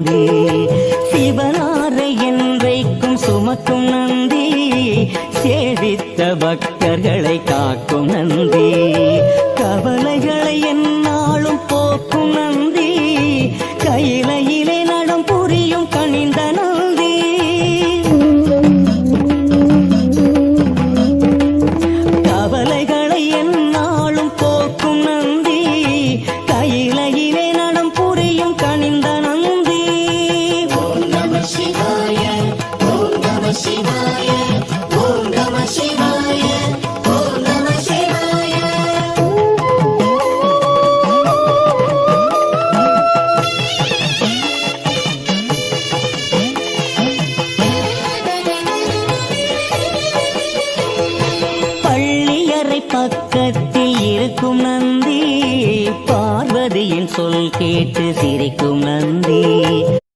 நந்தி, சிவனாரை என்றைக்கும் சுமக்கும் நந்தி, சேவித்த பக்தர்களை காக்கும் நந்தி, கவலைகளை என்னாலும் போக்கும் நந்தி, கையிலையிலே நடம் புரியும் கனிந்த நந்தி, கவலைகளை என்னாலும் போக்கும் நந்தி, கையிலையிலே நடம் புரியும் கனிந்த நந்தி. ஓம் நம சிவாய, ஓம் நம சிவாய, ஓம் நம சிவாய, ஓம் நம சிவாய. பள்ளியறை பக்கத்தில் இருக்கும் நந்தி, பார்வதியின் சொல் கேட்டு சிரிக்கும் நந்தி,